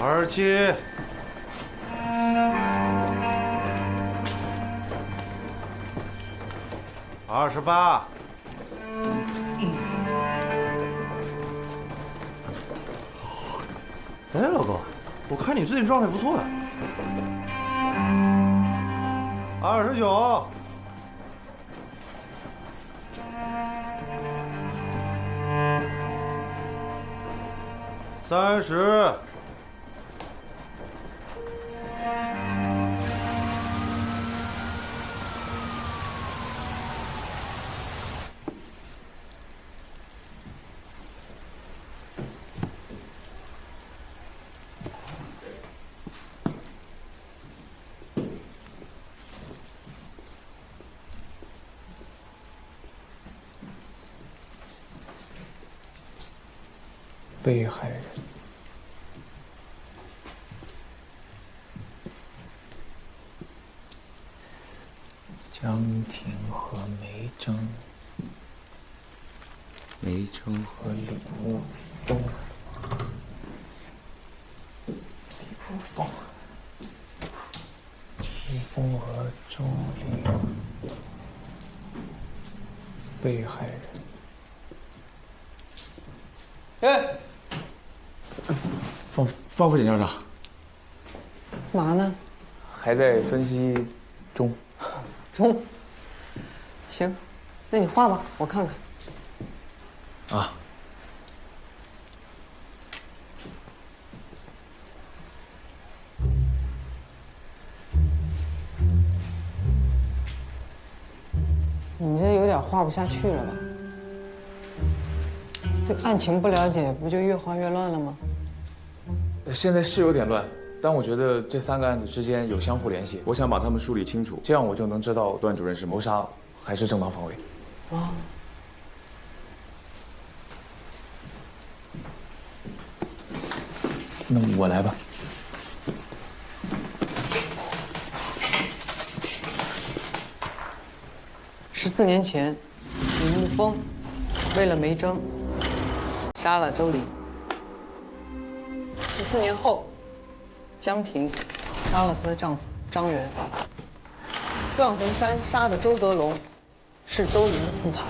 27、28、哎，老公，我看你最近状态不错呀。29、30、被害人江婷和梅珍，梅珍和李沐风，李沐风，李沐风和周丽，被害人。哎，方副检校长，干嘛呢？还在分析中。行，那你画吧，我看看。啊。你这有点画不下去了吧？对案情不了解，不就越画越乱了吗？现在是有点乱，但我觉得这3个案子之间有相互联系，我想把它们梳理清楚，这样我就能知道段主任是谋杀还是正当防卫。啊。那我来吧。14年前，李沐风为了梅珍杀了周玲。14年后，江婷杀了她的丈夫张元。段洪山杀的周德龙是周玲的父亲。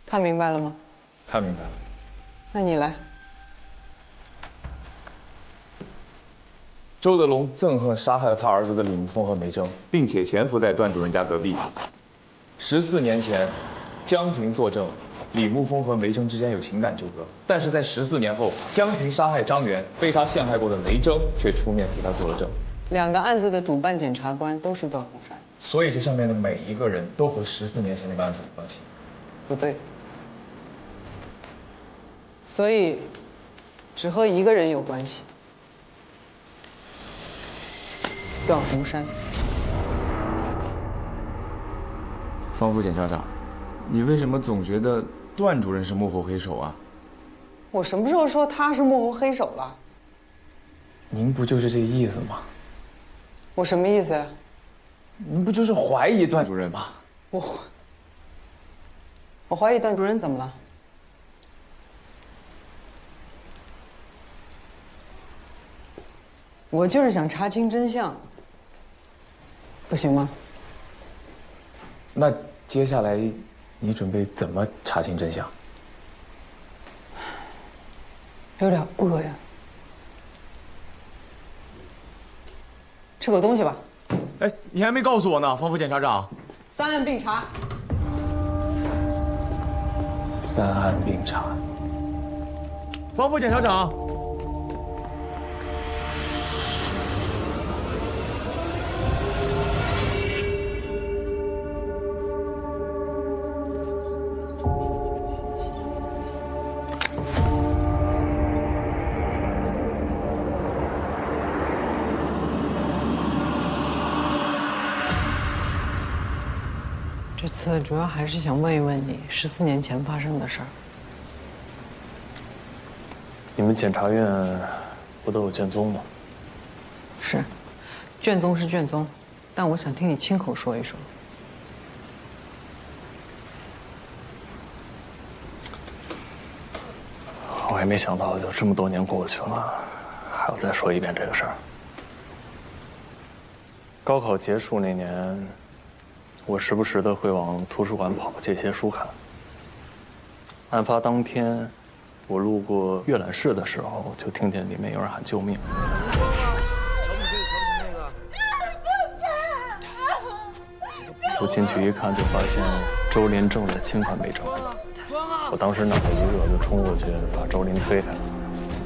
看明白了吗？看明白了。那你来。周德龙憎恨杀害了他儿子的李沐风和梅珍，并且潜伏在段主任家隔壁。14年前，江婷作证，李沐风和梅珍之间有情感纠葛。但是在14年后，江婷杀害张元，被他陷害过的梅珍却出面替他作了证。2个案子的主办检察官都是段洪山。所以这上面的每一个人都和14年前那个案子有关系。不对。所以，只和一个人有关系。段洪山。方副检校长，你为什么总觉得段主任是幕后黑手啊？我什么时候说他是幕后黑手了？您不就是这意思吗？我什么意思呀？您不就是怀疑段主任吗？我怀疑段主任怎么了？我就是想查清真相，不行吗？那接下来，你准备怎么查清真相？有点饿呀，吃口东西吧。哎，你还没告诉我呢，方副检察长。3案并查。3案并查。方副检察长。这次主要还是想问一问你14年前发生的事儿。你们检察院不都有卷宗吗？是，卷宗是卷宗，但我想听你亲口说一说。还没想到，就这么多年过去了，还要再说一遍这个事儿。高考结束那年，我时不时的会往图书馆跑，借些书看。案发当天，我路过阅览室的时候，就听见里面有人喊救命。我进去一看，就发现周林正在侵犯梅正。我当时脑袋一热，就冲过去把周林推开，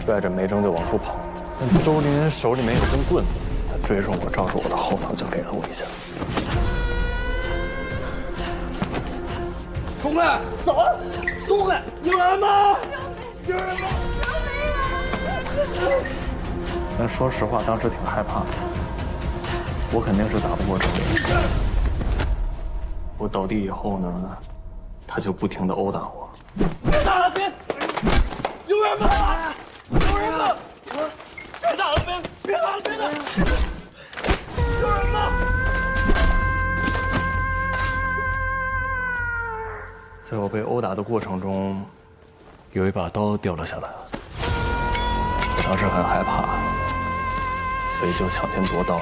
拽着梅正就往出跑。但周林手里面有根棍子，他追上我，照着我的后头就给了我一下。松开，走啊！松开，有人吗？有人吗？但说实话，当时挺害怕的。我肯定是打不过周林。我倒地以后呢，他就不停地殴打我。别打了，别！有人吗？有人吗？别打了，别打了，别打了！有人吗？在我被殴打的过程中，有一把刀掉了下来。我当时很害怕，所以就抢先夺刀。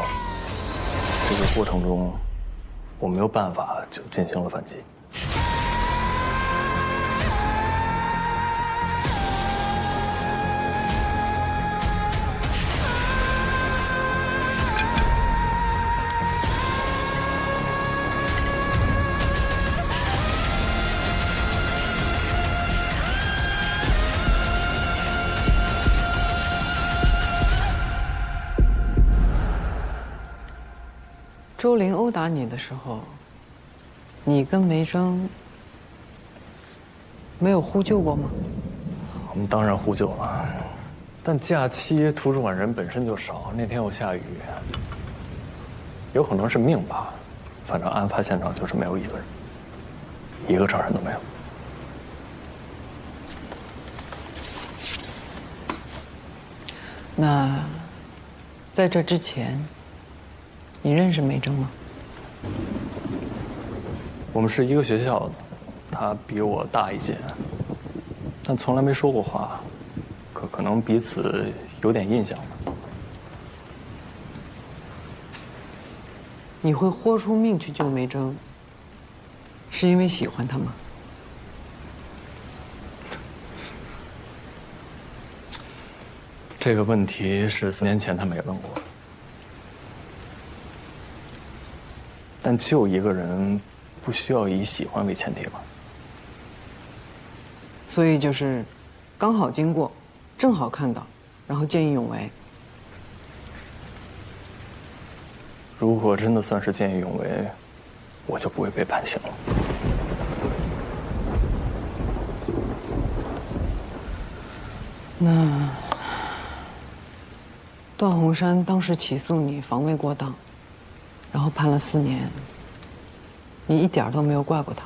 这个过程中，我没有办法，就进行了反击。周林殴打你的时候，你跟梅珍没有呼救过吗？我们当然呼救了，但假期图书馆人本身就少，那天又下雨，有可能是命吧。反正案发现场就是没有一个人，一个证人都没有。那在这之前，你认识梅珍吗？我们是一个学校的，他比我大一届，但从来没说过话，可能彼此有点印象吧。你会豁出命去救梅珍，是因为喜欢她吗？这个问题是4年前他没问过，但救一个人不需要以喜欢为前提吧？所以就是刚好经过，正好看到，然后见义勇为。如果真的算是见义勇为，我就不会被判刑了。那段宏山当时起诉你防卫过当，然后判了4年，你一点都没有怪过他。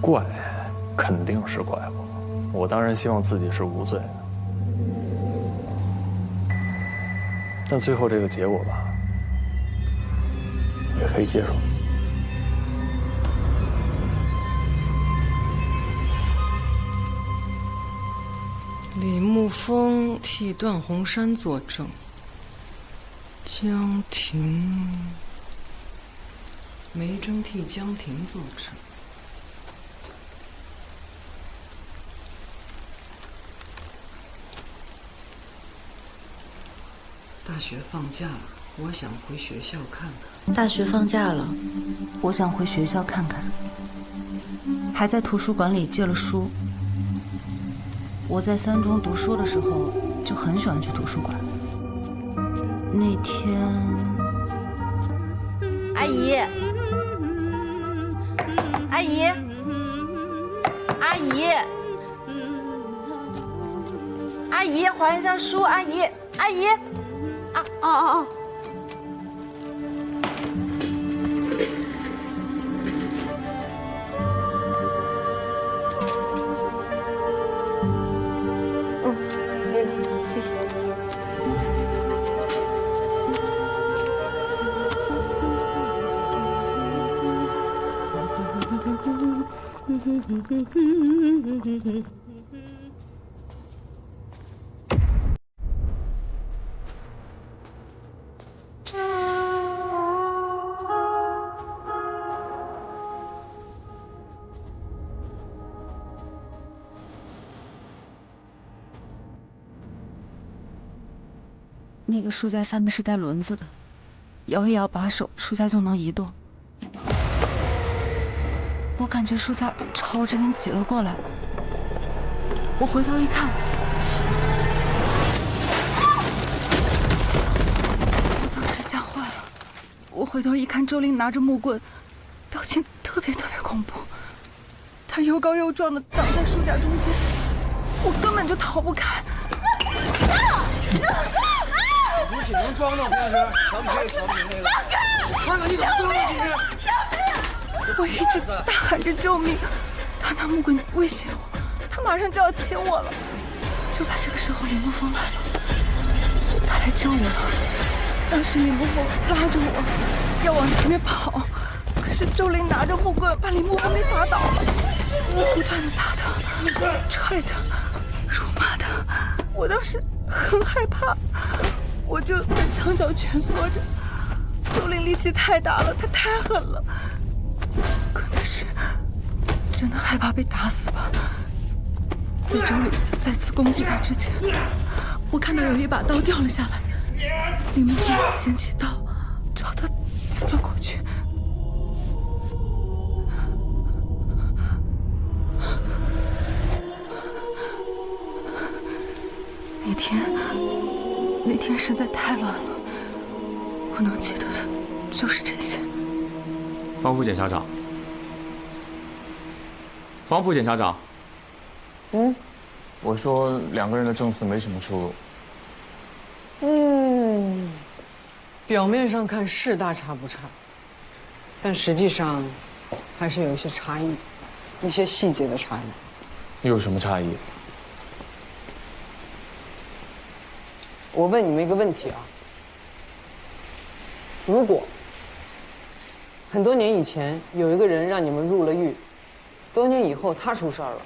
怪，肯定是怪过。我当然希望自己是无罪的，但最后这个结果吧，也可以接受。李沐风替段宏山作证，梅珍替江婷作证。大学放假了，我想回学校看看。大学放假了，我想回学校看看。还在图书馆里借了书。我在3中读书的时候就很喜欢去图书馆。那天，阿姨，阿姨，阿姨，阿姨，还一下书，阿姨，阿姨。哦。谢谢。那个书架下面是带轮子的，摇一摇把手，书架就能移动。我感觉书架朝我这边挤了过来，我回头一看，我当时吓坏了。我回头一看，周琳拿着木棍，表情特别恐怖。她又高又壮的挡在书架中间，我根本就逃不开。你只能装到平时，强不可以强平那个。看看你怎么装进去！我一直大喊着救命，他拿木棍威胁我，他马上就要亲我了。就在这个时候，李沐风来了，他来救我了。当时李沐风拉着我要往前面跑，可是周琳拿着木棍把李沐风给打倒了，不断的打他、踹他、辱骂他。我当时很害怕，我就在墙角蜷缩着。周琳力气太大了，她太狠了，可能是真的害怕被打死吧。在周琳再次攻击她之前，我看到有一把刀掉了下来，李沐风捡起刀朝她刺了过去。那天实在太乱了，我能记得的就是这些。方副检察长，方副检察长，我说两个人的证词没什么出入。表面上看是大差不差，但实际上还是有一些差异，一些细节的差异。有什么差异？我问你们一个问题啊，如果很多年以前有一个人让你们入了狱，多年以后他出事儿了，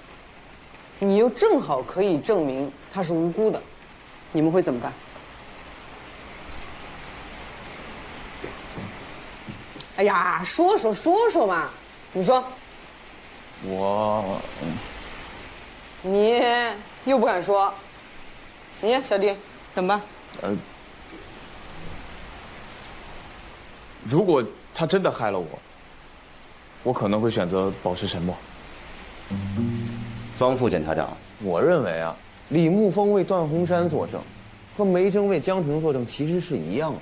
你又正好可以证明他是无辜的，你们会怎么办？哎呀，说说嘛，你说。你又不敢说，你小弟怎么办？如果他真的害了我，我可能会选择保持沉默。方副检察长，我认为啊，李沐风为段宏山作证，和梅珍为江婷作证其实是一样的。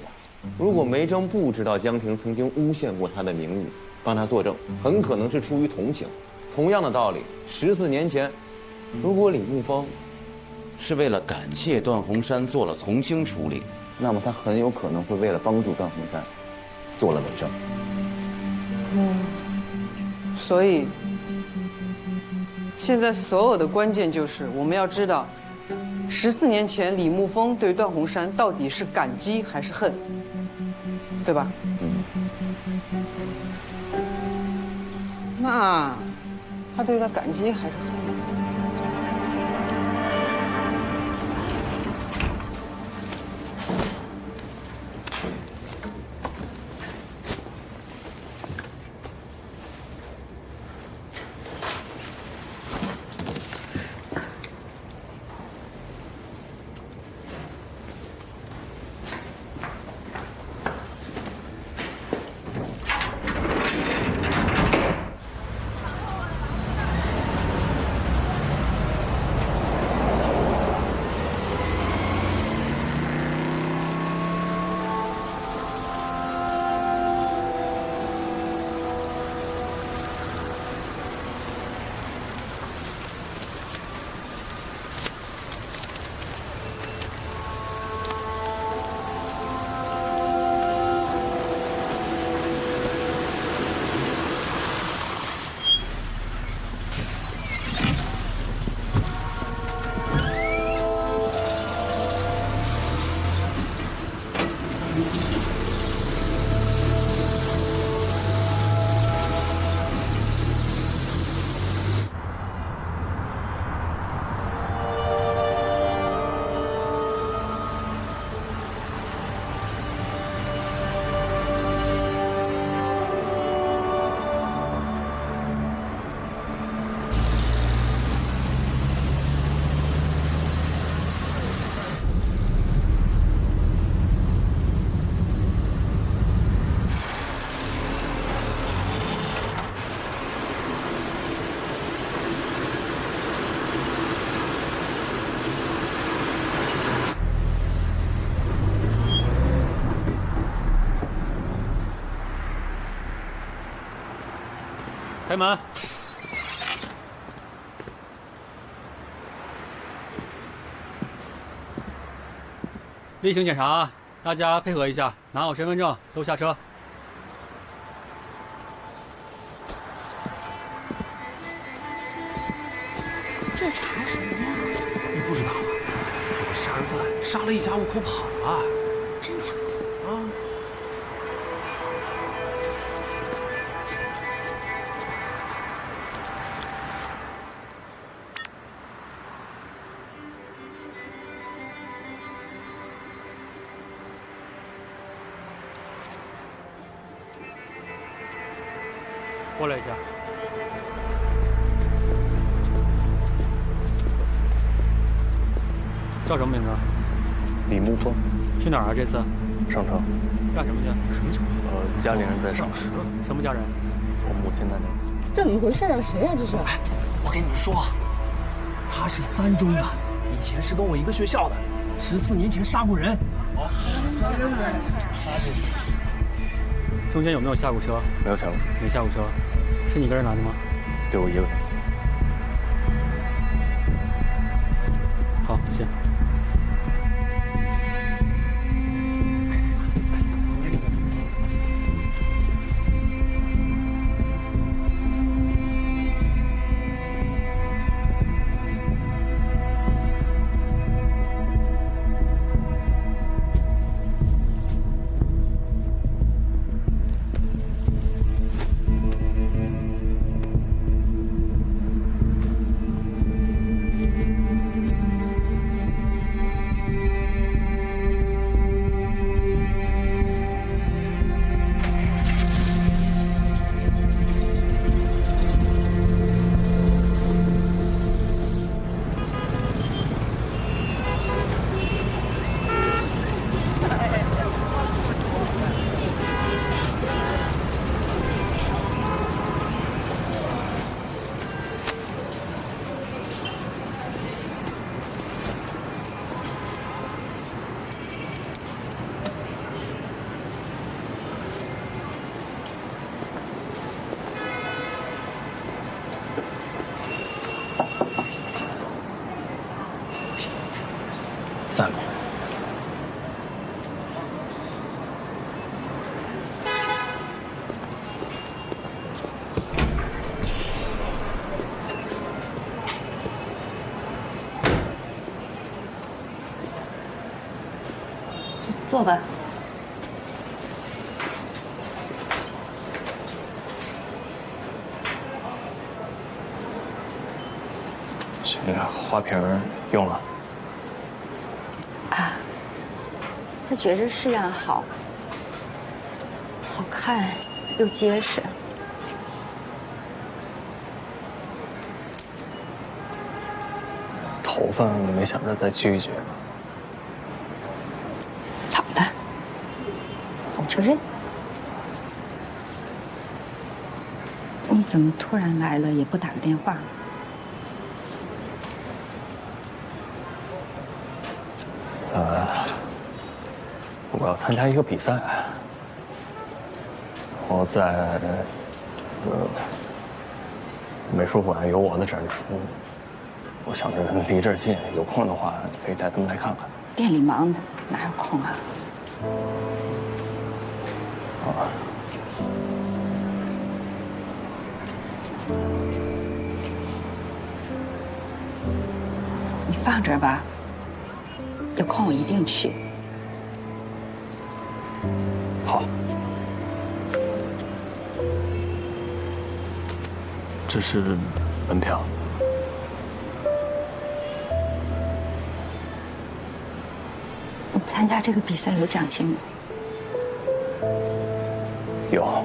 如果梅珍不知道江婷曾经诬陷过他的名誉，帮他作证，很可能是出于同情。同样的道理，14年前，如果李沐风是为了感谢段宏山做了从轻处理，那么他很有可能会为了帮助段宏山，做了伪证。所以，现在所有的关键就是我们要知道，14年前李沐风对段宏山到底是感激还是恨，对吧？那他对他感激还是恨？开门。例行检查，大家配合一下，拿好身份证，都下车。这查什么呀？你不知道吗？有个杀人犯杀了一家5口跑了。真假的？啊！过来一下。叫什么名字？李沐风，去哪儿啊？这次上城。干什么去？什么情况？家里人在上市。什么家人？我母亲在那。这怎么回事啊？谁呀？这是？我跟你们说，他是3中的，以前是跟我一个学校的，14年前杀过人。中间有没有下过车？没有下过。没下过车，是你一个人来的吗？就我一个人。好，谢。散了。坐吧。这花瓶用了。啊，他觉着式样好，好看又结实。头发没想着再聚一聚。老了，我就认。你怎么突然来了，也不打个电话？我要参加一个比赛，我在美术馆有我的展出，我想着离这儿近，有空的话你可以带他们来看看。店里忙的，哪有空啊？你放这儿吧，有空我一定去。好，这是门票。你参加这个比赛有奖金吗？有，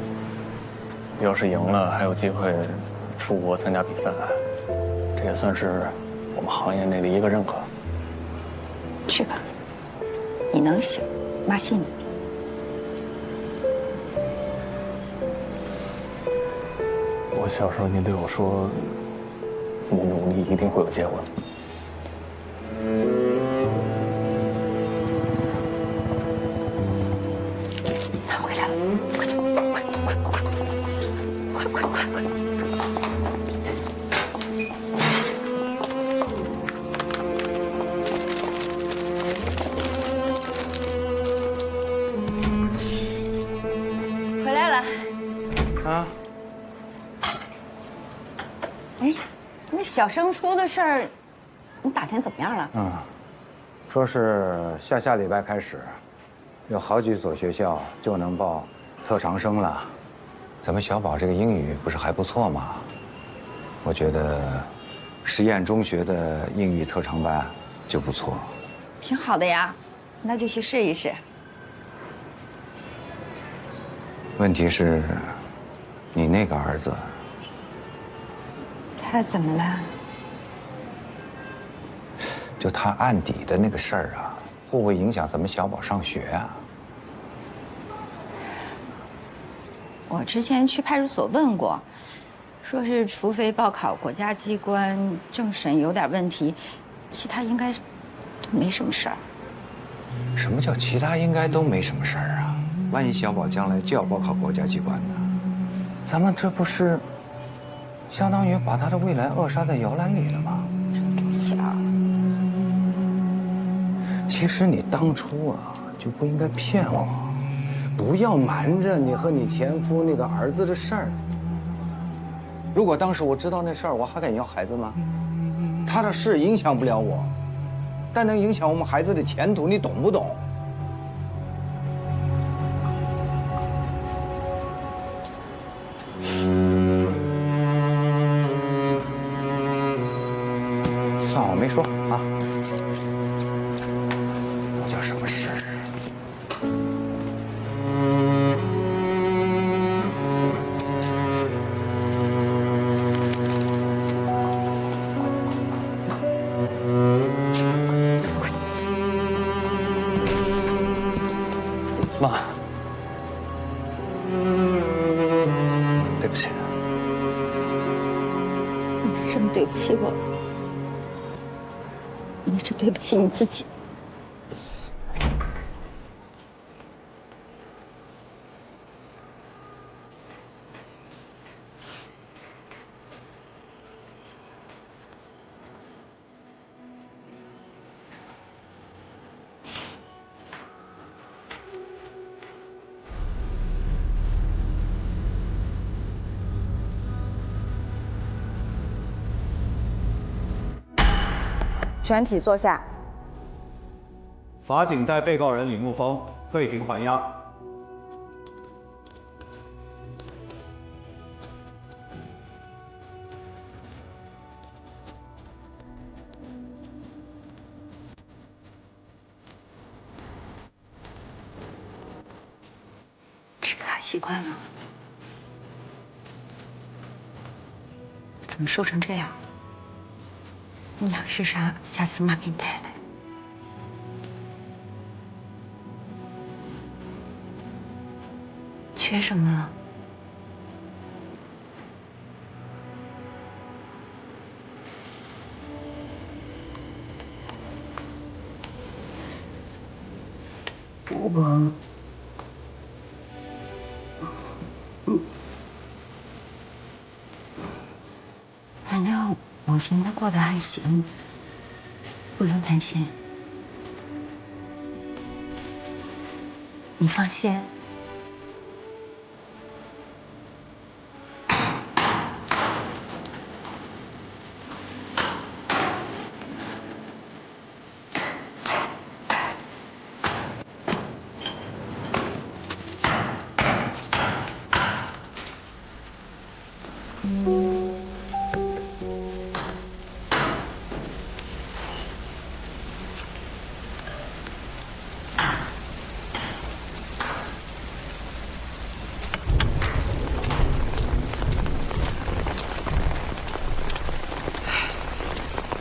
要是赢了还有机会出国参加比赛，这也算是我们行业内的一个认可。去吧，你能行，妈信你。我小时候您对我说，你努力一定会有结果的。他回来了，快走，快快快快快快快快快！啊。哎，那小升初的事儿，你打听怎么样了？说是下礼拜开始，有好几所学校就能报特长生了。咱们小宝这个英语不是还不错吗？我觉得实验中学的英语特长班就不错。挺好的呀，那就去试一试。问题是，你那个儿子，他怎么了？就他案底的那个事儿啊，会不会影响咱们小宝上学啊？我之前去派出所问过，说是除非报考国家机关政审有点问题，其他应该都没什么事儿。什么叫其他应该都没什么事儿啊？万一小宝将来就要报考国家机关呢？咱们这不是相当于把他的未来扼杀在摇篮里了吗？对不起啊。其实你当初啊就不应该骗我，不要瞒着你和你前夫那个儿子的事儿。如果当时我知道那事儿，我还敢要孩子吗？他的事影响不了我，但能影响我们孩子的前途，你懂不懂？算我没说啊。那叫什么事儿啊？妈，对不起。你没什么对不起我，你是对不起你自己。全体坐下。法警带被告人李沐风退庭还押。吃卡习惯了，怎么瘦成这样？你想吃啥？下次妈给你带来。缺什么？反正我现在过得还行，不用担心。你放心。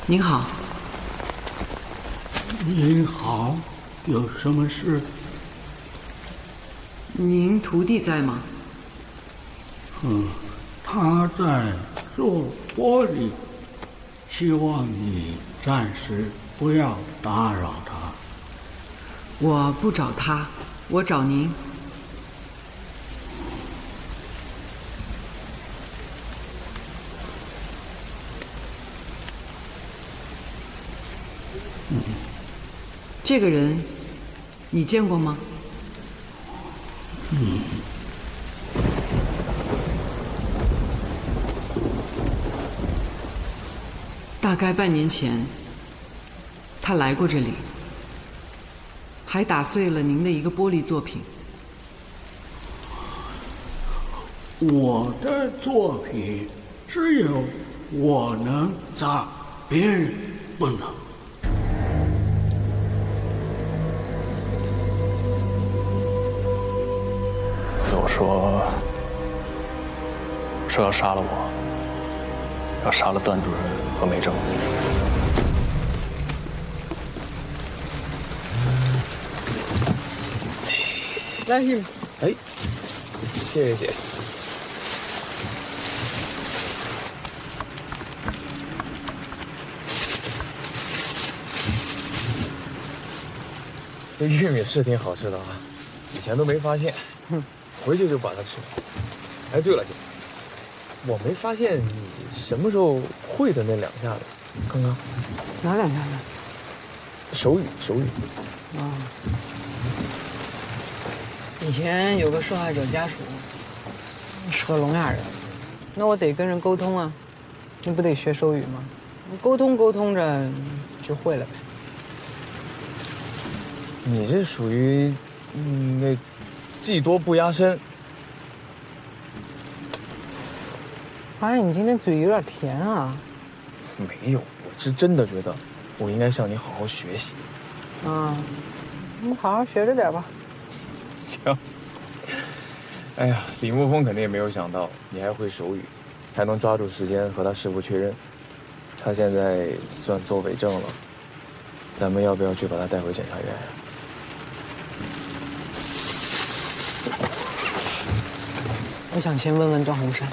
您好。您好，有什么事？您徒弟在吗？他在做玻璃，希望你暂时不要打扰他。我不找他，我找您。这个人，你见过吗？大概半年前，他来过这里，还打碎了您的一个玻璃作品。我的作品只有我能砸，别人不能。我说要杀了我，要杀了段主任和梅正。来，玉米。哎，谢谢姐。这玉米是挺好吃的啊，以前都没发现，回去就把它吃了。哎，对了，姐，我没发现你什么时候会的那2下子，刚刚哪2下子？手语。啊，以前有个受害者家属是个聋哑人，那我得跟人沟通啊，你不得学手语吗？沟通着就会了呗。你这属于那技多不压身。发现你今天嘴有点甜啊。没有，我是真的觉得我应该向你好好学习。啊，你好好学着点吧。行。哎呀，李沐风肯定也没有想到你还会手语，还能抓住时间和他师傅确认。他现在算做伪证了，咱们要不要去把他带回检察院呀？我想先问问段洪山。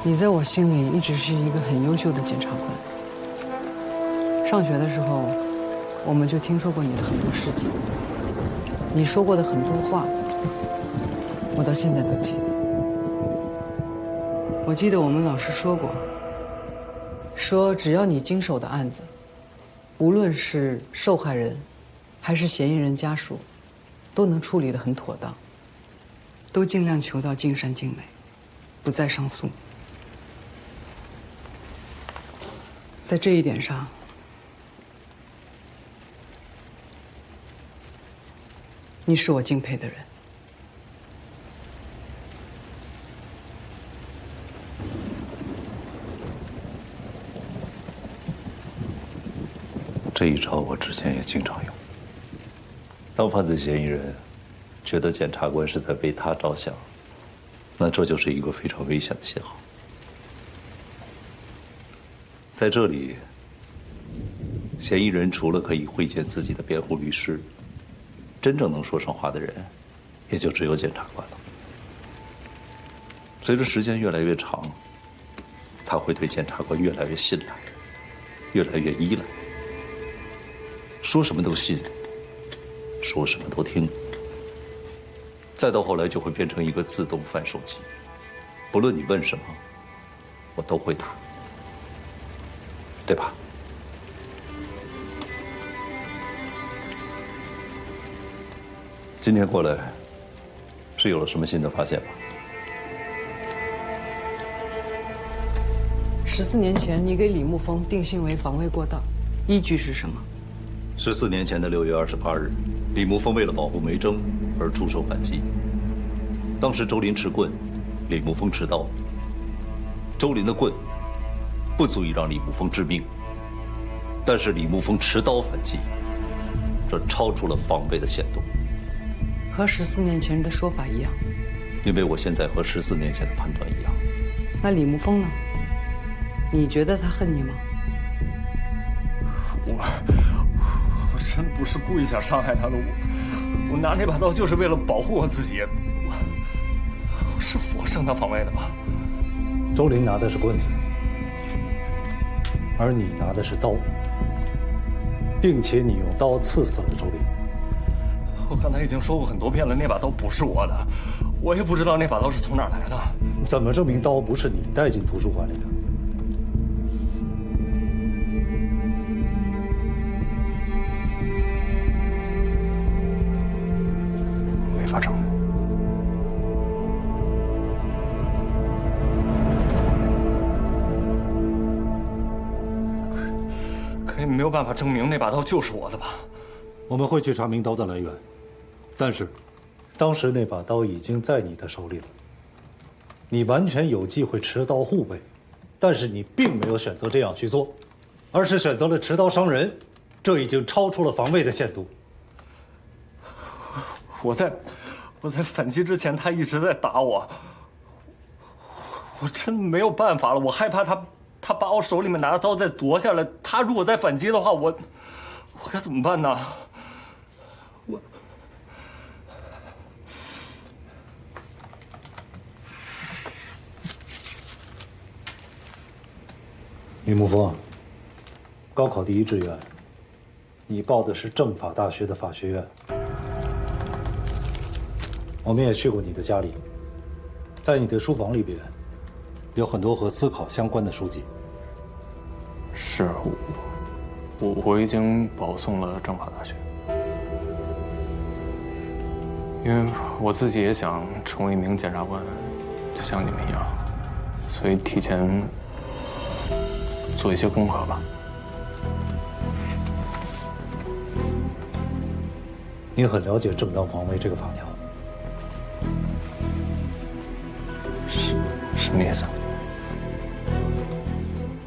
你在我心里一直是一个很优秀的检察官。上学的时候，我们就听说过你的很多事情，你说过的很多话，我到现在都记得。我记得我们老师说过，说只要你经手的案子，无论是受害人，还是嫌疑人家属，都能处理得很妥当，都尽量求到尽善尽美，不再上诉。在这一点上，你是我敬佩的人。这一招我之前也经常用。当犯罪嫌疑人觉得检察官是在为他着想，那这就是一个非常危险的信号。在这里，嫌疑人除了可以会见自己的辩护律师，真正能说上话的人，也就只有检察官了。随着时间越来越长，他会对检察官越来越信赖，越来越依赖，说什么都信，说什么都听。再到后来，就会变成一个自动翻手机，不论你问什么，我都会答。对吧？今天过来是有了什么新的发现吗？14年前，你给李沐风定性为防卫过当，依据是什么？14年前的6月28日，李沐风为了保护梅征而出手反击。当时周林持棍，李沐风持刀。周林的棍不足以让李沐风致命，但是李沐风持刀反击，这超出了防备的限度。和14年前的说法一样。因为我现在和14年前的判断一样。那李沐风呢？你觉得他恨你吗？我真不是故意想伤害他的，我拿那把刀就是为了保护我自己。我是符合正当防卫的吧？周林拿的是棍子，而你拿的是刀，并且你用刀刺死了周林。我刚才已经说过很多遍了，那把刀不是我的，我也不知道那把刀是从哪儿来的。怎么证明刀不是你带进图书馆里的？没有办法证明那把刀就是我的吧？我们会去查明刀的来源，但是，当时那把刀已经在你的手里了。你完全有机会持刀护卫，但是你并没有选择这样去做，而是选择了持刀伤人，这已经超出了防卫的限度。我在反击之前，他一直在打我，我真没有办法了。我害怕他把我手里面拿的刀再夺下来。他如果再反击的话，我该怎么办呢？李沐风，高考第一志愿，你报的是政法大学的法学院。我们也去过你的家里，在你的书房里边，有很多和思考相关的书籍。是，我已经保送了政法大学，因为我自己也想成为一名检察官，就像你们一样，所以提前做一些功课吧。你很了解正当防卫这个法条。什么意思？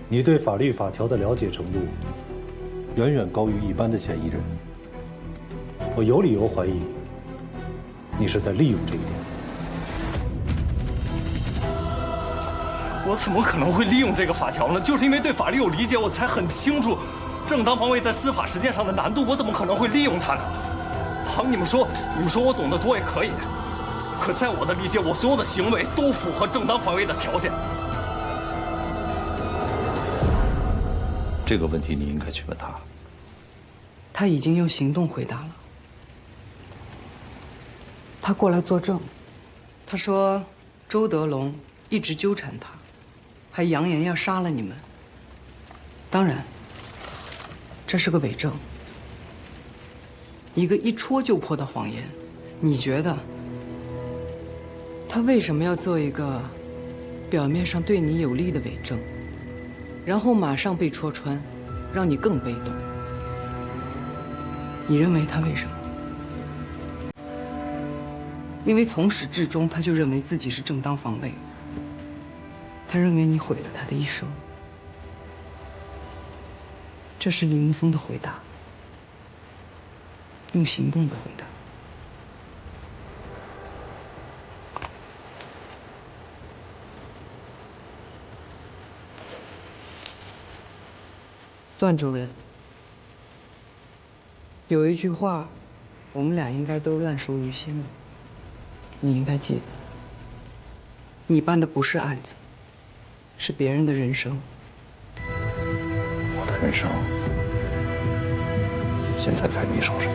你对法律法条的了解程度，远远高于一般的嫌疑人。我有理由怀疑，你是在利用这一点。我怎么可能会利用这个法条呢？就是因为对法律有理解，我才很清楚正当防卫在司法实践上的难度。我怎么可能会利用它呢？好，你们说我懂得多也可以。可在我的理解，我所有的行为都符合正当防卫的条件。这个问题你应该去问他。他已经用行动回答了。他过来作证，他说周德龙一直纠缠他，还扬言要杀了你们。当然，这是个伪证，一个一戳就破的谎言。你觉得？他为什么要做一个表面上对你有利的伪证，然后马上被戳穿，让你更被动？你认为他为什么？因为从始至终他就认为自己是正当防卫，他认为你毁了他的一生。这是李沐风的回答，用行动的回答。段主任，有一句话，我们俩应该都烂熟于心了。你应该记得，你办的不是案子，是别人的人生。我的人生现在在你手上。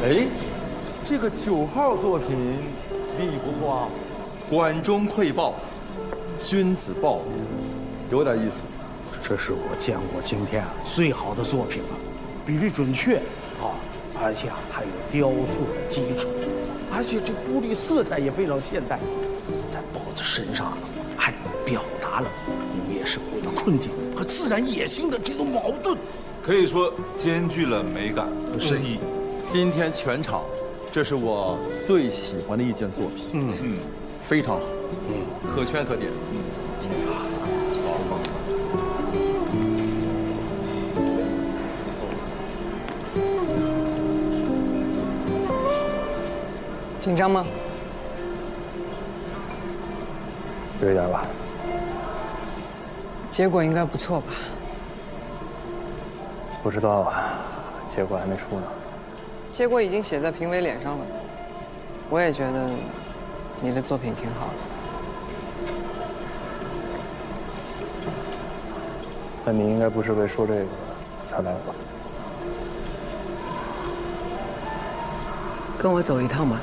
哎，这个9号作品立意不错啊，管中窥豹，君子报国，有点意思。这是我见过今天最好的作品了，比例准确啊，而且还有雕塑的基础，而且这玻璃色彩也非常现代，在豹子身上还表达了农业社会的困境和自然野性的这种矛盾，可以说兼具了美感和深意。今天全场，这是我最喜欢的一件作品。非常好。可圈可点。紧张吗？有一点吧。结果应该不错吧？不知道啊，结果还没出呢。结果已经写在评委脸上了。我也觉得你的作品挺好的。那你应该不是为说这个才来的吧？跟我走一趟吧。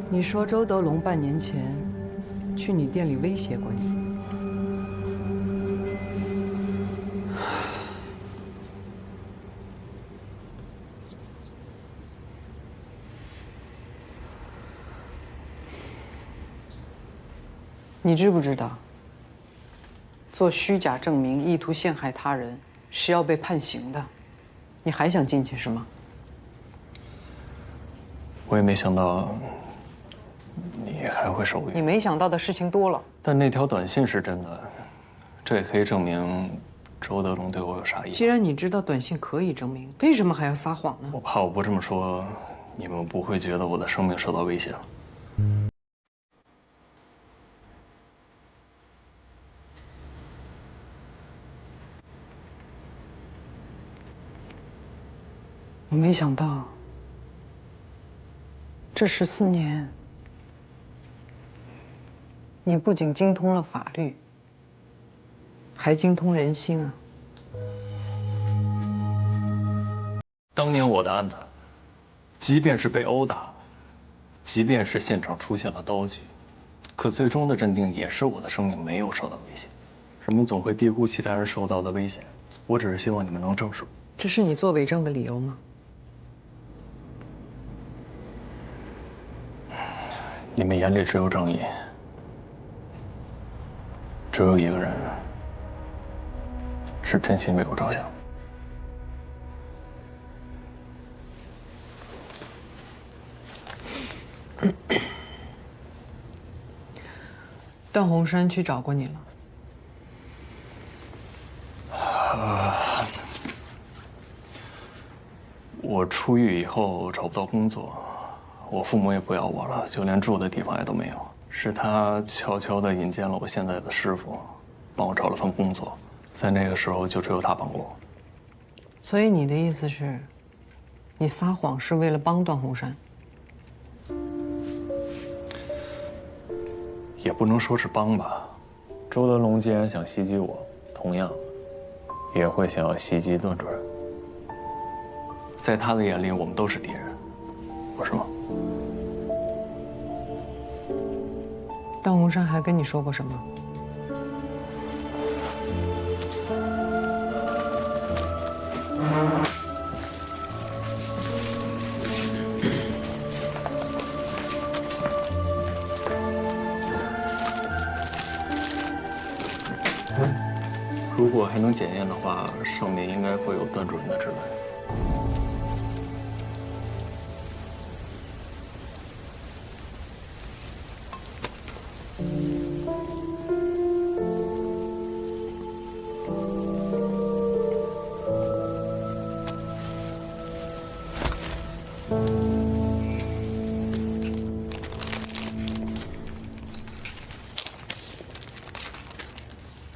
你说周德龙半年前去你店里威胁过你？你知不知道，做虚假证明意图陷害他人是要被判刑的？你还想进去是吗？我也没想到你还会手语。你没想到的事情多了。但那条短信是真的，这也可以证明周德龙对我有杀意。既然你知道短信可以证明，为什么还要撒谎呢？我怕我不这么说，你们不会觉得我的生命受到威胁了。我没想到，这14年，你不仅精通了法律，还精通人心啊！当年我的案子，即便是被殴打，即便是现场出现了刀具，可最终的认定也是我的生命没有受到威胁。人们总会低估其他人受到的危险，我只是希望你们能正视我。这是你做伪证的理由吗？你们眼里只有正义，只有一个人是真心为我着想。段洪山去找过你了。我出狱以后找不到工作，我父母也不要我了，就连住的地方也都没有。是他悄悄地引荐了我现在的师傅，帮我找了份工作。在那个时候，就只有他帮过我。所以你的意思是，你撒谎是为了帮段洪山？也不能说是帮吧。周德龙既然想袭击我，同样也会想要袭击段主任。在他的眼里，我们都是敌人，不是吗？段洪山还跟你说过什么？如果还能检验的话，上面应该会有段主任的指纹。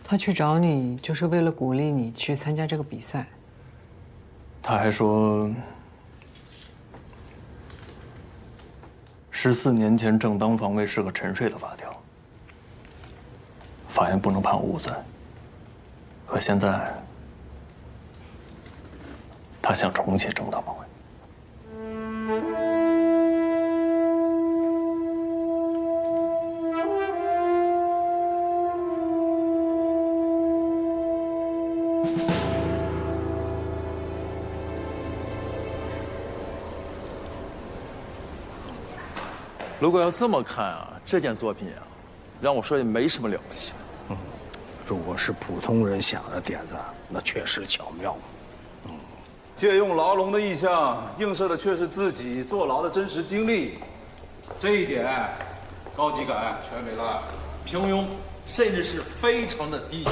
他去找你，就是为了鼓励你去参加这个比赛。他还说，14年前正当防卫是个沉睡的法条，法院不能判我无罪。可现在，他想重启正当防卫。如果要这么看啊，这件作品啊，让我说也没什么了不起。如果是普通人想的点子，那确实巧妙。借用牢笼的意象，映射的却是自己坐牢的真实经历，这一点高级感全没了，平庸，甚至是非常的低级。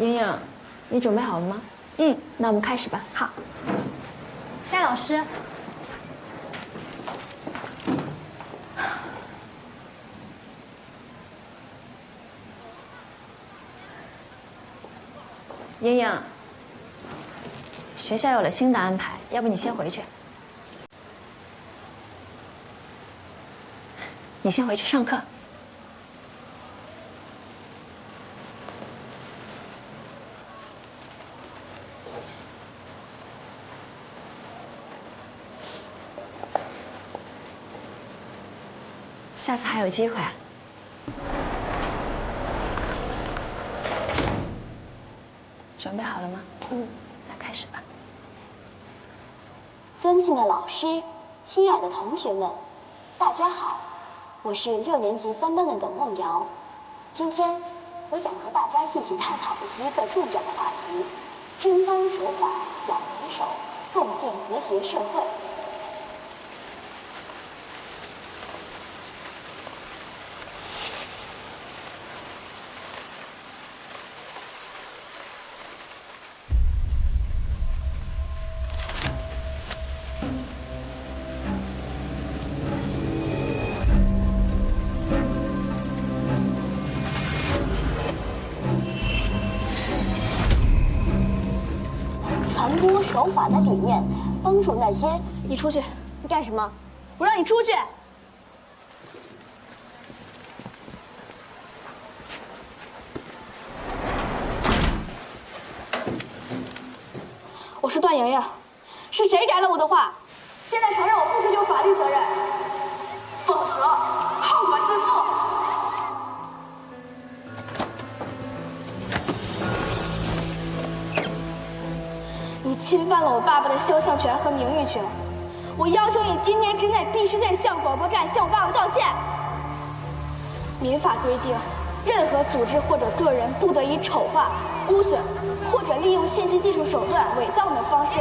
莹莹，你准备好了吗？嗯，那我们开始吧。好。戴老师，莹莹，学校有了新的安排，要不你先回去。你先回去上课。下次还有机会。准备好了吗？嗯，那开始吧。尊敬的老师，亲爱的同学们，大家好，我是6年级3班的董梦瑶。今天，我想和大家一起探讨的是一个重要的话题：真方守法，小人守，共建和谐社会。传播守法的理念，帮助那些……你出去，你干什么？我让你出去！我是段莹莹，是谁摘了我的画？现在承认我不追究法律责任，否则后果自负。你侵犯了我爸爸的肖像权和名誉权，我要求你今年之内必须在校广播站向我爸爸道歉。民法规定，任何组织或者个人不得以丑化、污损或者利用信息技术手段伪造的方式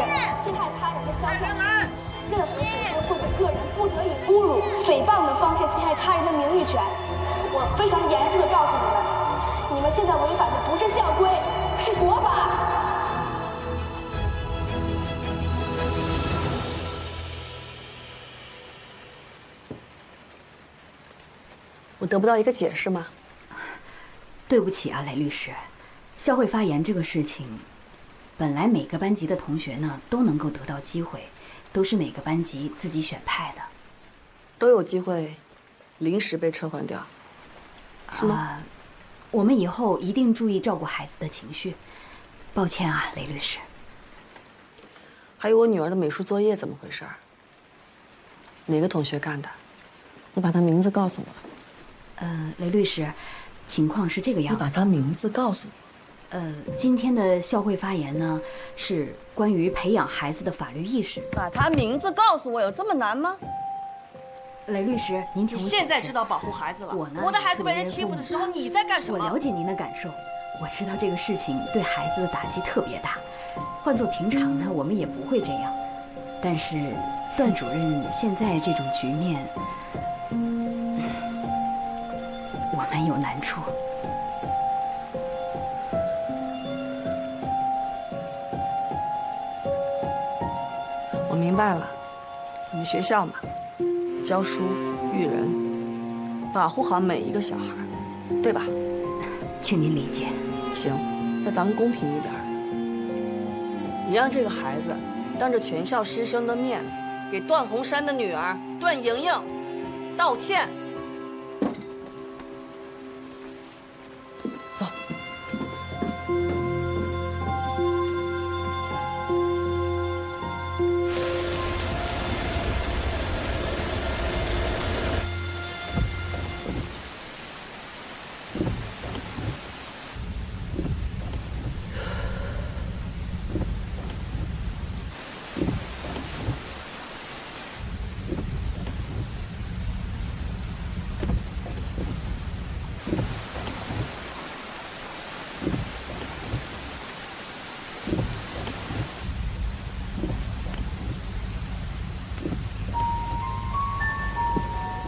侵害他人的肖像权。任何组织或者个人不得以侮辱、诽谤的方式侵害他人的名誉权。我非常严肃地告诉你们，你们现在违反的不是校规，是国法。我得不到一个解释吗？对不起啊，雷律师，校会发言这个事情，本来每个班级的同学呢都能够得到机会，都是每个班级自己选派的，都有机会临时被撤换掉，是吗？我们以后一定注意照顾孩子的情绪。抱歉啊，雷律师。还有我女儿的美术作业怎么回事？哪个同学干的？你把他名字告诉我。雷律师，情况是这个样子。你把他名字告诉我。今天的校会发言呢，是关于培养孩子的法律意识。把他名字告诉我，有这么难吗？雷律师，您听我解释。现在知道保护孩子了。我呢，我的孩子被人欺负的时候，你在干什么？我了解您的感受，我知道这个事情对孩子的打击特别大。换做平常呢，我们也不会这样。但是段主任现在这种局面，我们有难处。我明白了，你们学校嘛，教书育人，保护好每一个小孩，对吧？请您理解。行，那咱们公平一点。你让这个孩子当着全校师生的面，给段洪山的女儿段莹莹道歉。走。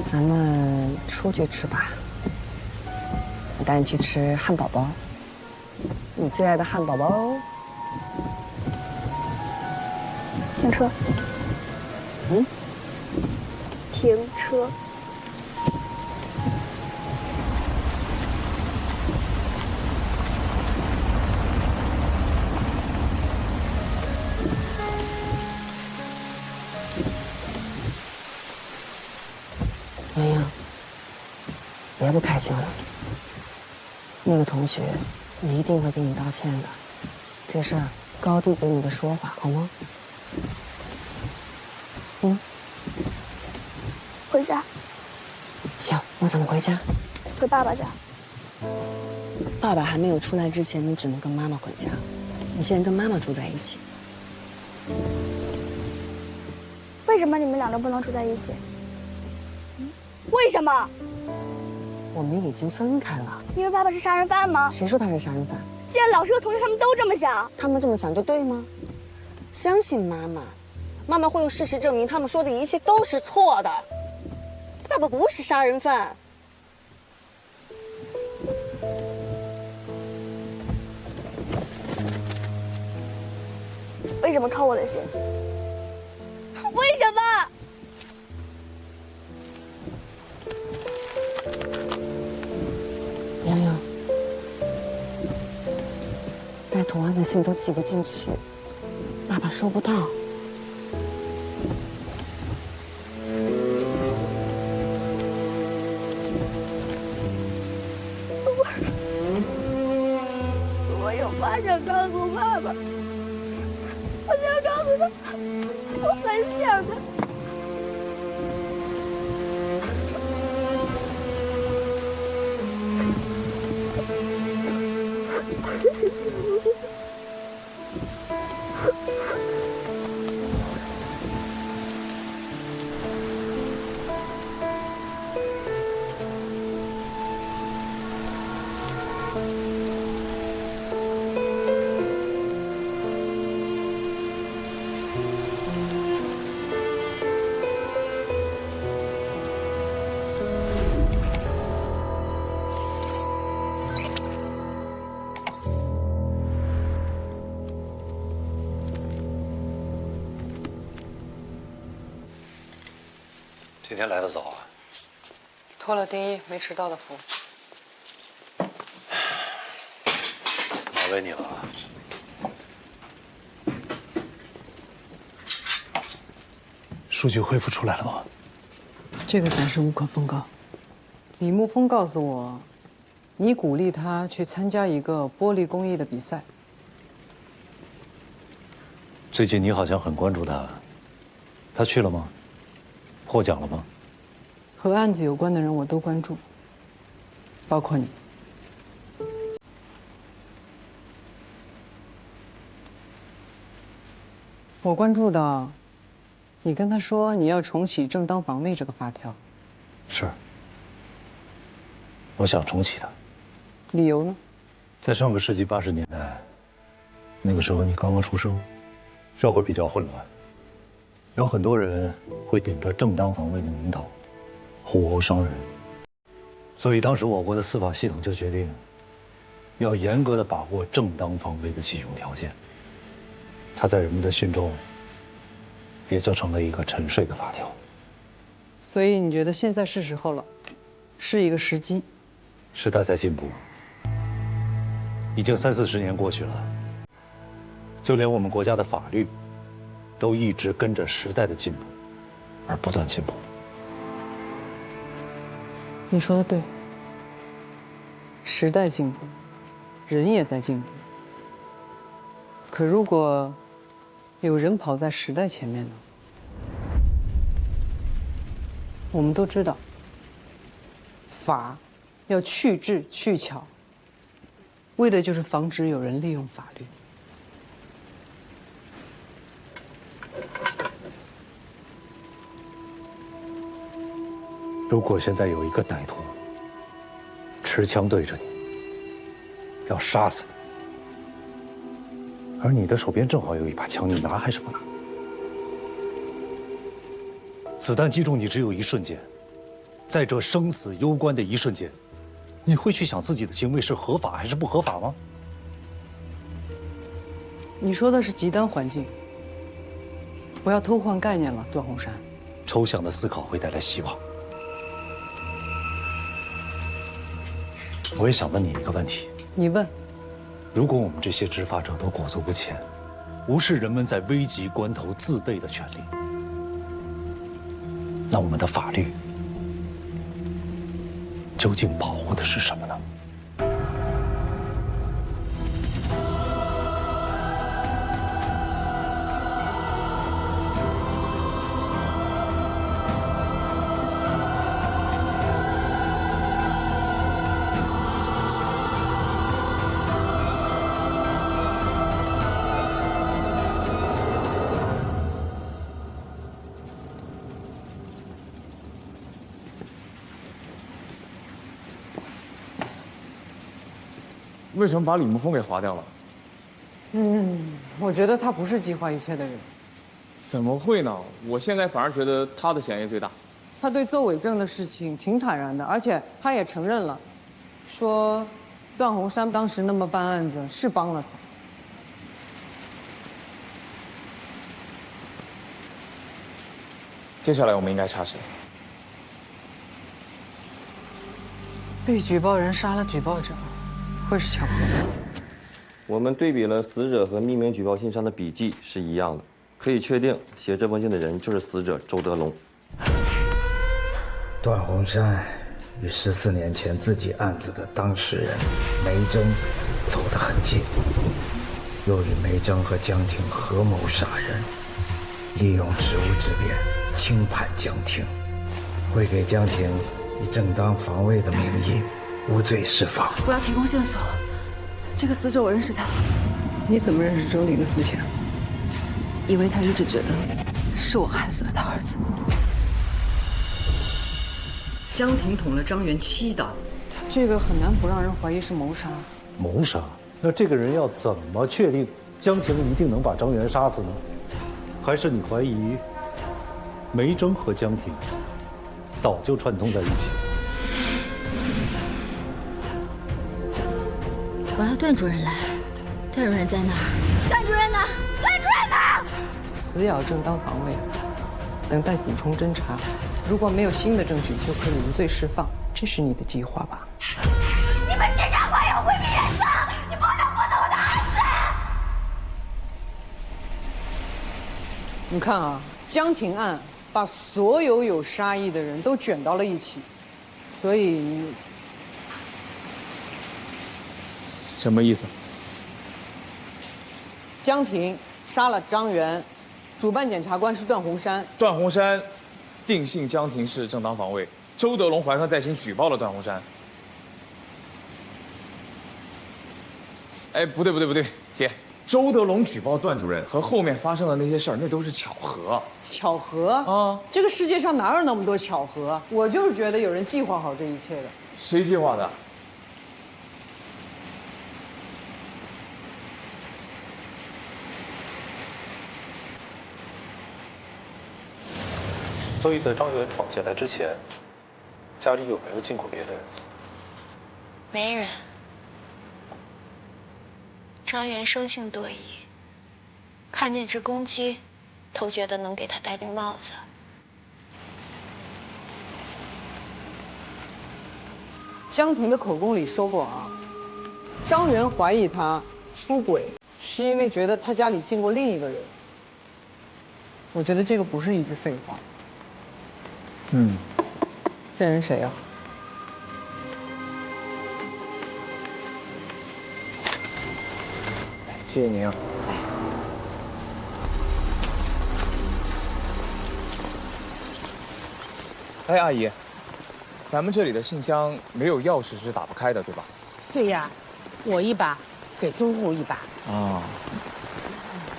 咱们出去吃吧，我带你去吃汉堡包。你最爱的汉堡包哦。停车。停车。洋洋，别不开心了。那个同学一定会给你道歉的，这事儿高低给你个说法，好吗？回家。行，那咱们回家。回爸爸家。爸爸还没有出来之前，你只能跟妈妈回家。你现在跟妈妈住在一起。为什么你们两个不能住在一起？为什么？我们已经分开了。因为爸爸是杀人犯吗？谁说他是杀人犯？现在老师和同学他们都这么想。他们这么想就对吗？相信妈妈，妈妈会用事实证明他们说的一切都是错的。爸爸不是杀人犯。为什么扣我的心？为什么？洋洋，带图案的信都寄不进去，爸爸收不到。我有话想告诉爸爸，我想告诉他，我很想他。今天来的早啊，托了丁一没迟到的福。难为你了。数据恢复出来了吗？这个暂时无可奉告。李沐风告诉我，你鼓励他去参加一个玻璃工艺的比赛。最近你好像很关注他，他去了吗？获奖了吗？和案子有关的人我都关注，包括你。我关注到，你跟他说你要重启正当防卫这个法条。是。我想重启它。理由呢？在上个世纪80年代，那个时候你刚刚出生，社会比较混乱。有很多人会顶着正当防卫的名头，互殴伤人，所以当时我国的司法系统就决定，要严格的把握正当防卫的几种条件。它在人们的心中，也就成了一个沉睡的法条。所以你觉得现在是时候了，是一个时机？时代在进步，已经30-40年过去了，就连我们国家的法律，都一直跟着时代的进步而不断进步。你说的对，时代进步，人也在进步。可如果有人跑在时代前面呢？我们都知道，法要去智去巧，为的就是防止有人利用法律。如果现在有一个歹徒持枪对着你，要杀死你，而你的手边正好有一把枪，你拿还是不拿？子弹击中你只有一瞬间，在这生死攸关的一瞬间，你会去想自己的行为是合法还是不合法吗？你说的是极端环境，不要偷换概念了，段宏山。抽象的思考会带来希望。我也想问你一个问题，你问。如果我们这些执法者都裹足不前，无视人们在危急关头自卫的权利，那我们的法律究竟保护的是什么呢？为什么把李沐风给划掉了？我觉得他不是计划一切的人。怎么会呢？我现在反而觉得他的嫌疑最大。他对邹伟正的事情挺坦然的，而且他也承认了，说段宏山当时那么办案子是帮了他。接下来我们应该查谁？被举报人杀了举报者，会是巧合吗？我们对比了死者和匿名举报信上的笔迹是一样的，可以确定写这封信的人就是死者周德龙。段宏山与14年前自己案子的当事人梅珍走得很近，又与梅珍和江婷合谋杀人，利用职务之便轻判江婷，会给江婷以正当防卫的名义无罪释放。不要提供线索，这个死者我认识他。你怎么认识周玲的父亲？因为他一直觉得是我害死了他儿子。江婷捅了张元7刀，这个很难不让人怀疑是谋杀。谋杀？那这个人要怎么确定江婷一定能把张元杀死呢？还是你怀疑梅珍和江婷早就串通在一起？我要段主任来，段主任在哪儿？段主任呢？段主任呢？死咬正当防卫，等待补充侦查。如果没有新的证据，就可以无罪释放。这是你的计划吧？你们检察官有回避原则，你不能负责我的案子。你看啊，江婷案把所有有杀意的人都卷到了一起，所以什么意思？江婷杀了张元，主办检察官是段宏山。段宏山定性江婷是正当防卫，周德龙怀恨在心，举报了段宏山。哎，不对，姐，周德龙举报段主任和后面发生的那些事儿，那都是巧合。巧合啊！这个世界上哪有那么多巧合？我就是觉得有人计划好这一切的。谁计划的？所以在张元闯进来之前，家里有没有进过别的人？没人。张元生性多疑，看见只公鸡，都觉得能给他戴顶帽子。江婷的口供里说过啊，张元怀疑他出轨，是因为觉得他家里进过另一个人。我觉得这个不是一句废话。这人谁啊？谢谢您啊。哎，阿姨，咱们这里的信箱没有钥匙是打不开的，对吧？对呀，我一把，给租户一把。啊。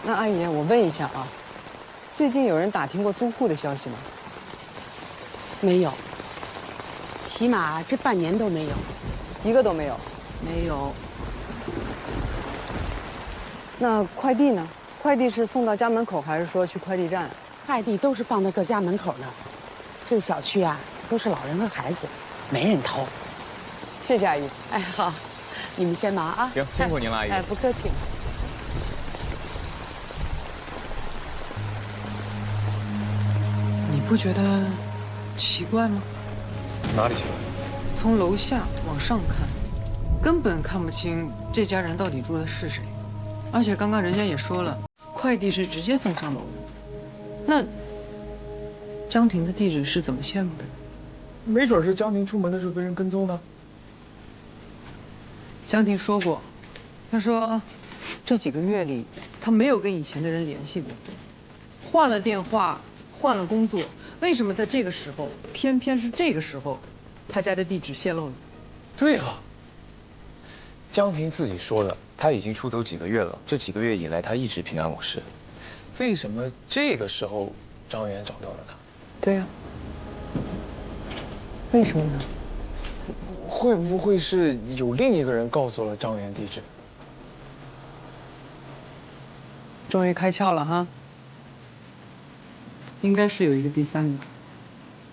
那阿姨，我问一下啊，最近有人打听过租户的消息吗？没有，起码这半年都没有，一个都没有。没有。那快递呢？快递是送到家门口，还是说去快递站？快递都是放在各家门口的。这个小区啊，都是老人和孩子，没人偷。谢谢阿姨。哎，好，你们先忙啊。行，辛苦您了，阿姨。哎，不客气。不觉得奇怪吗？哪里奇怪？从楼下往上看，根本看不清这家人到底住的是谁。而且刚刚人家也说了，快递是直接送上楼的。那江婷的地址是怎么泄露的？没准是江婷出门的时候被人跟踪的。江婷说过，她说这几个月里，她没有跟以前的人联系过，换了电话，换了工作，为什么在这个时候，偏偏是这个时候，她家的地址泄露了？对啊，江婷自己说的，她已经出走几个月了，这几个月以来她一直平安无事，为什么这个时候张元找到了她？对呀，为什么呢？会不会是有另一个人告诉了张元地址？终于开窍了哈，应该是有一个第三人。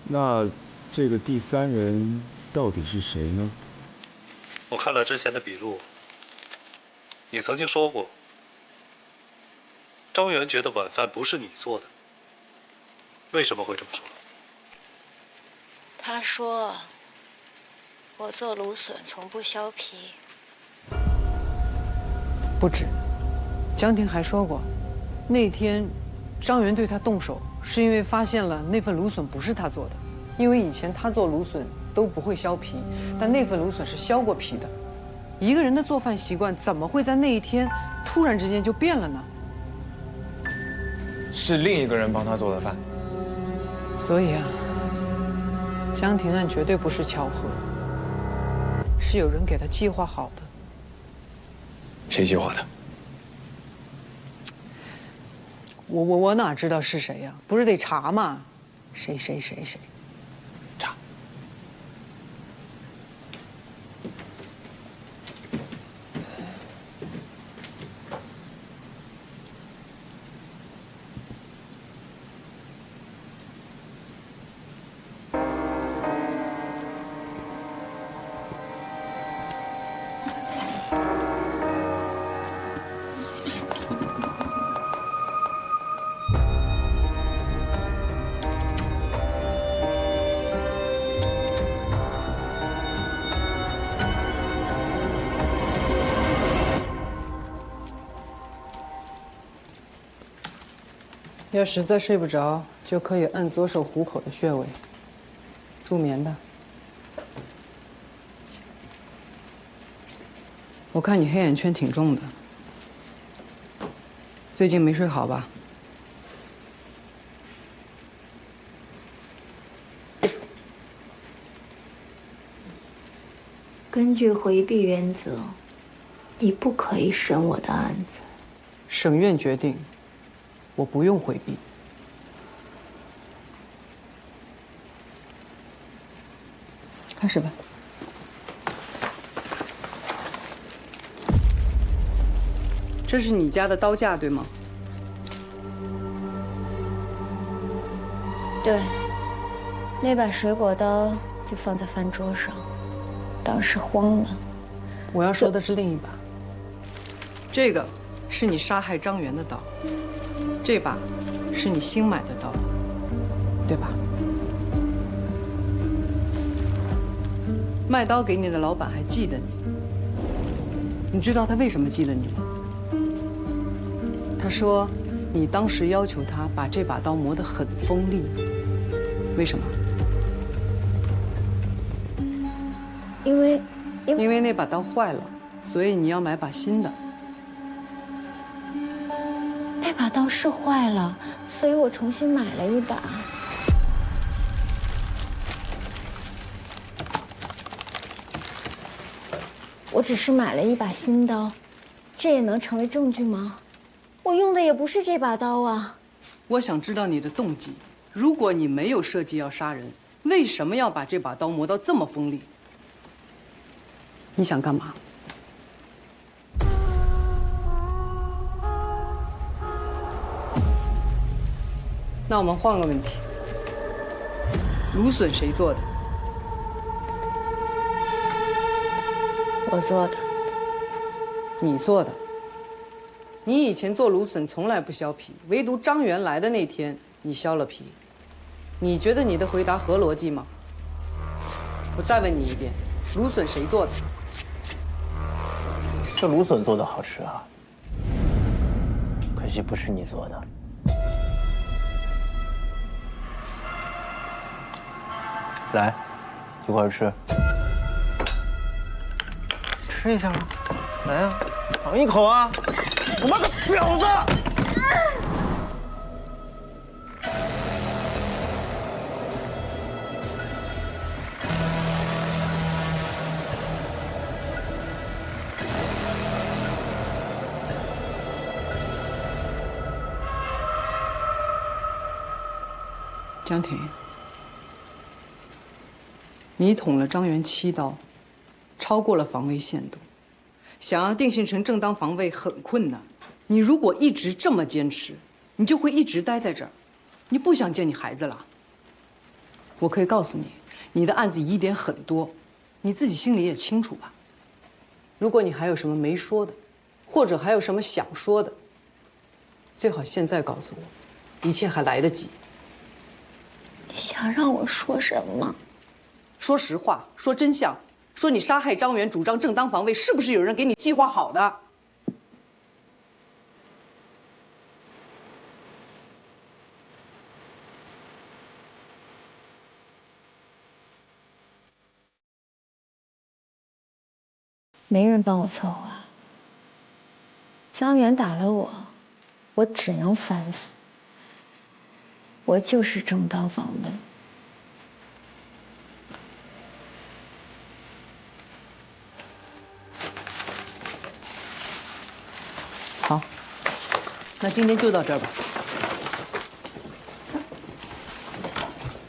那这个第三人到底是谁呢？我看了之前的笔录，你曾经说过，张元觉得晚饭不是你做的，为什么会这么说？他说：“我做芦笋从不削皮。”不止，江婷还说过，那天张元对他动手，是因为发现了那份芦笋不是他做的，因为以前他做芦笋都不会削皮，但那份芦笋是削过皮的。一个人的做饭习惯怎么会在那一天突然之间就变了呢？是另一个人帮他做的饭。所以啊，江婷案绝对不是巧合，是有人给他计划好的。谁计划的？我哪知道是谁呀？不是得查吗？谁？查。要实在睡不着，就可以按左手虎口的穴位，助眠的。我看你黑眼圈挺重的，最近没睡好吧？根据回避原则，你不可以审我的案子。省院决定，我不用回避。开始吧。这是你家的刀架，对吗？对，那把水果刀就放在饭桌上，当时慌了。我要说的是另一把。这个是你杀害张元的刀，这把是你新买的刀，对吧？卖刀给你的老板还记得你，你知道他为什么记得你吗？他说，你当时要求他把这把刀磨得很锋利，为什么？因为那把刀坏了，所以你要买把新的。那把刀是坏了，所以我重新买了一把。我只是买了一把新刀，这也能成为证据吗？我用的也不是这把刀啊！我想知道你的动机。如果你没有设计要杀人，为什么要把这把刀磨到这么锋利？你想干嘛？那我们换个问题，芦笋谁做的？我做的。你做的。你以前做芦笋从来不削皮，唯独张元来的那天你削了皮。你觉得你的回答合逻辑吗？我再问你一遍，芦笋谁做的？这芦笋做的好吃啊，可惜不是你做的。来，一块儿吃。吃一下啊，来啊，尝一口啊！我妈个婊子！江婷，你捅了张元7刀，超过了防卫限度，想要定性成正当防卫很困难。你如果一直这么坚持，你就会一直待在这儿，你不想见你孩子了。我可以告诉你，你的案子疑点很多，你自己心里也清楚吧。如果你还有什么没说的，或者还有什么想说的，最好现在告诉我，一切还来得及。你想让我说什么？说实话，说真相，说你杀害张元，主张正当防卫，是不是有人给你计划好的？没人帮我凑合。张元打了我，我只能反死。我就是正当防卫。好，那今天就到这儿吧。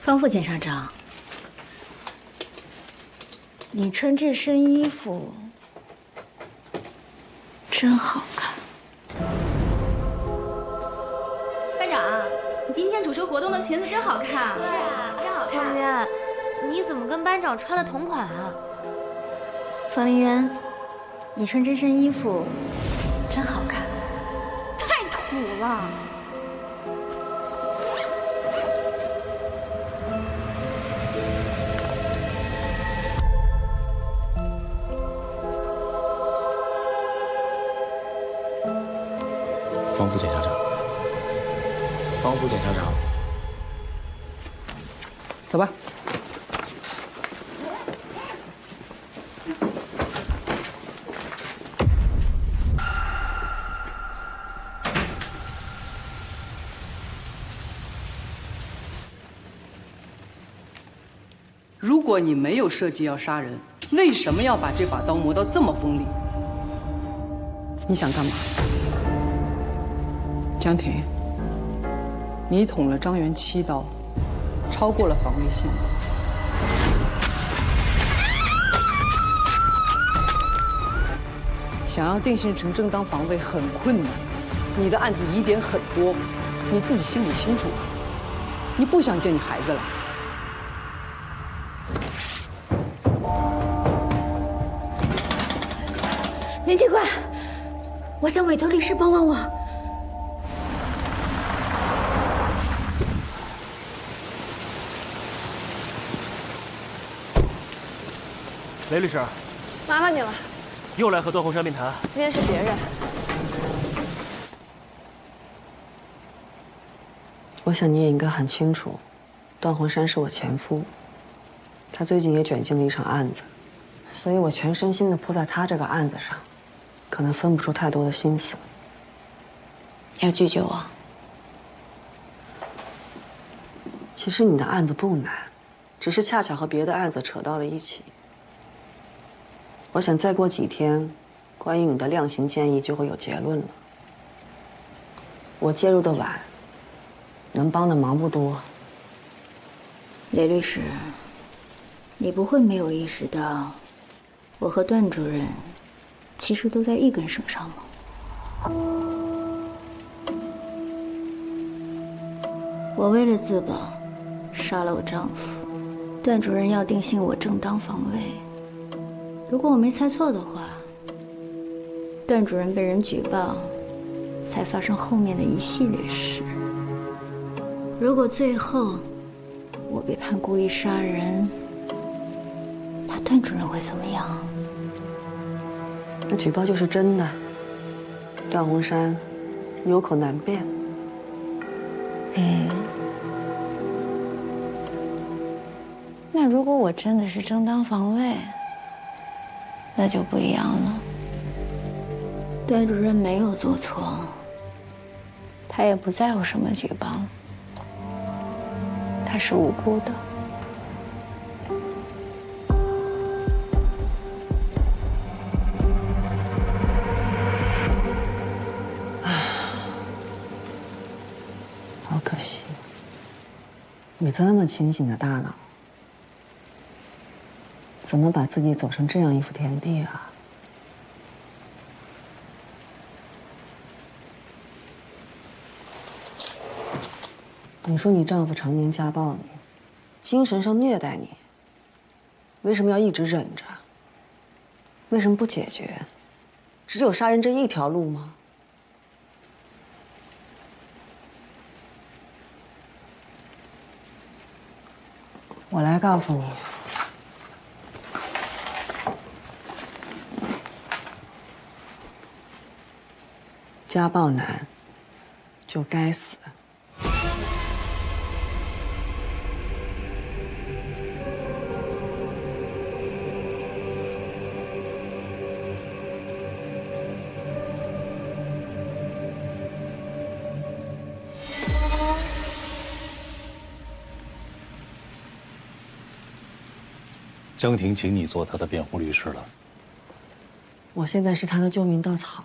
方副检察长，你穿这身衣服真好看。班长，你今天主持活动的裙子真好看。对啊，真好看。方林渊，你怎么跟班长穿了同款啊？方林渊，你穿这身衣服真好看。太土了。方副检察长，方副检察长，走吧。如果你没有设计要杀人，为什么要把这把刀磨到这么锋利？你想干嘛？江婷，你捅了张元7刀，超过了防卫限度。想要定性成正当防卫很困难，你的案子疑点很多，你自己心里清楚。你不想见你孩子了。林警官，我想委托律师帮帮我。雷律师，麻烦你了。又来和段红山面谈？今天是别人。我想你也应该很清楚，段红山是我前夫，他最近也卷进了一场案子，所以我全身心的扑在他这个案子上，可能分不出太多的心思。要拒绝我？其实你的案子不难，只是恰巧和别的案子扯到了一起。我想再过几天，关于你的量刑建议就会有结论了。我介入的晚，能帮的忙不多。雷律师，你不会没有意识到，我和段主任其实都在一根绳上吗？我为了自保，杀了我丈夫，段主任要定性我正当防卫。如果我没猜错的话，段主任被人举报，才发生后面的一系列事。如果最后我被判故意杀人，那段主任会怎么样？那举报就是真的，段洪山有口难辩。那如果我真的是正当防卫，那就不一样了。段主任没有做错，他也不在乎什么举报，他是无辜的。好可惜，你这么清醒的大脑，怎么把自己走成这样一副田地啊？你说你丈夫常年家暴你，精神上虐待你，为什么要一直忍着？为什么不解决？只有杀人这一条路吗？我来告诉你，家暴男就该死。江婷请你做他的辩护律师了。我现在是他的救命稻草，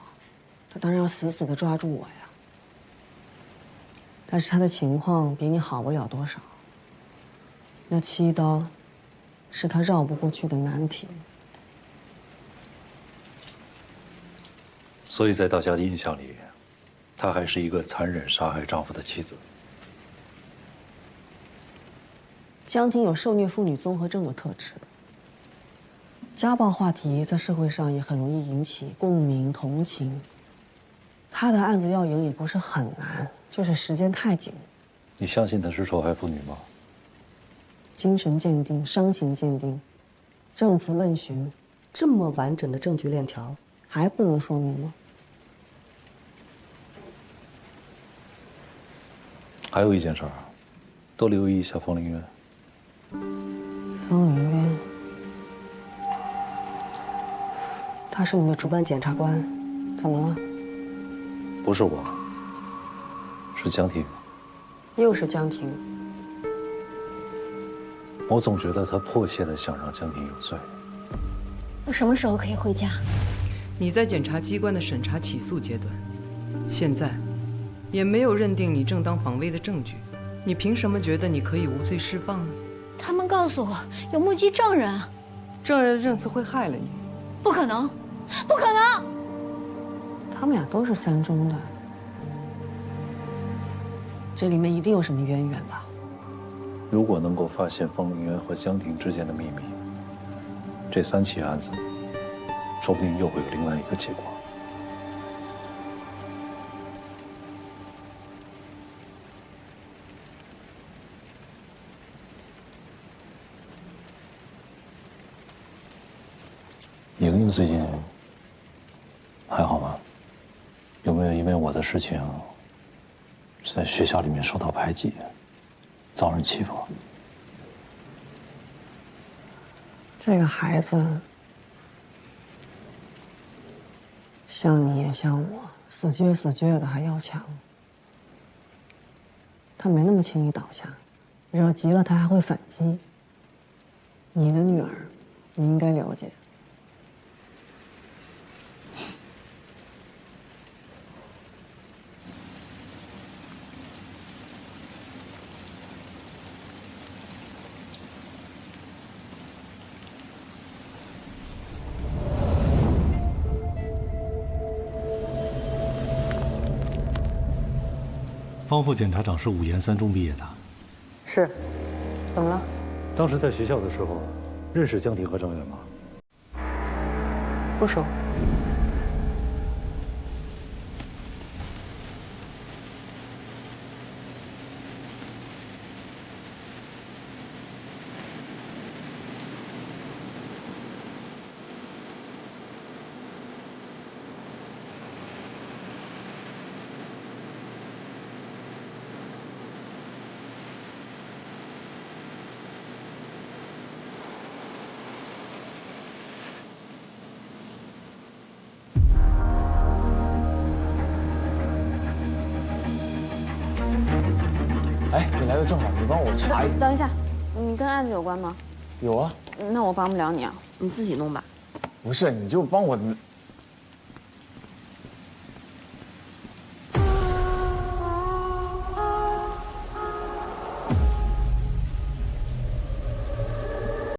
他当然要死死的抓住我呀。但是他的情况比你好不了多少。那7刀，是他绕不过去的难题。所以在大家的印象里，她还是一个残忍杀害丈夫的妻子。江婷有受虐妇女综合症的特质。家暴话题在社会上也很容易引起共鸣、同情。他的案子要赢也不是很难，就是时间太紧。你相信她是受害妇女吗？精神鉴定、伤情鉴定、证词问询，这么完整的证据链条，还不能说明吗？还有一件事儿，多留意一下方凌渊。方凌渊，他是你的主办检察官，怎么了？不是我，是江婷。又是江婷。我总觉得他迫切地想让江婷有罪。我什么时候可以回家？你在检察机关的审查起诉阶段，现在也没有认定你正当防卫的证据，你凭什么觉得你可以无罪释放呢？他们告诉我有目击证人，证人的证词会害了你。不可能，不可能！他们俩都是3中的，这里面一定有什么渊源吧？如果能够发现方凌渊和江婷之间的秘密，这3起案子，说不定又会有另外一个结果。莹莹最近还好吗？有没有因为我的事情在学校里面受到排挤，遭人欺负？这个孩子像你也像我，死倔的还要强。他没那么轻易倒下，惹急了他还会反击。你的女儿，你应该了解。方副检察长是5研3中毕业的。是，怎么了？当时在学校的时候，认识江婷和张远吗？不熟。来的正好，你帮我查一。等一下，你跟案子有关吗？有啊。那我帮不了你啊，你自己弄吧。不是，你就帮我